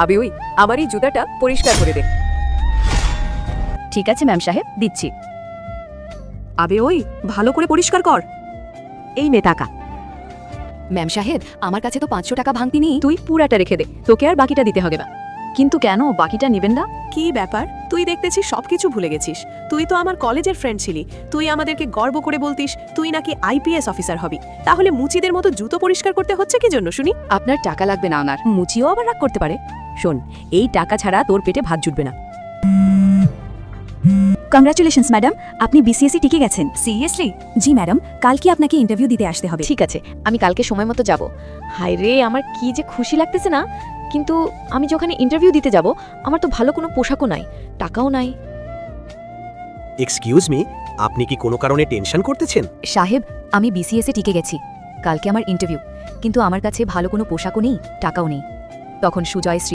আবে ওই আমার এই জুতাটা পরিষ্কার করে দে। ঠিক আছে ম্যাম সাহেব, দিচ্ছি। আবে ওই ভালো করে পরিষ্কার কর। এই নে টাকা। ম্যাম সাহেব, আমার কাছে তো 500 টাকা ভাঙতি নেই। তুই পুরাটা রেখে দে, তোকে আর বাকিটা দিতে হবে না। কিন্তু কেন, বাকিটা নেবেন না? কি ব্যাপার, তুই দেখতেছিস সবকিছু ভুলে গেছিস। তুই তো আমার কলেজের ফ্রেন্ড ছিলি। তুই আমাদেরকে গর্ব করে বলতিস তুই নাকি আইপিএস অফিসার হবি। তাহলে মুচিদের মতো জুতো পরিষ্কার করতে হচ্ছে কি জন্য শুনি? আপনার টাকা লাগবে না ওনার। মুচিও আবার রাগ করতে পারে। শোন, এই টাকা ছাড়া তোর পেটে ভাত জুটবে না। কংগ্রাচুলেশনস ম্যাডাম, আপনি বিসিএসসি টিকে গেছেন। সিরিয়াসলি? জি ম্যাডাম, কালকে আপনাকে ইন্টারভিউ দিতে আসতে হবে। ঠিক আছে, আমি কালকে সময় মতো যাব। হায় রে, আমার কি যে খুশি লাগতেছে না। কিন্তু আমি যখন ইন্টারভিউ দিতে যাব, আমার তো ভালো কোনো পোশাকও নাই, টাকাও নাই। এক্সকিউজ মি, আপনি কি কোনো কারণে টেনশন করতেছেন? সাহেব, আমি বিসিএসে টিকে গেছি। কালকে আমার ইন্টারভিউ, কিন্তু আমার কাছে ভালো কোনো পোশাকও নেই, টাকাও নেই। তখন সুজয়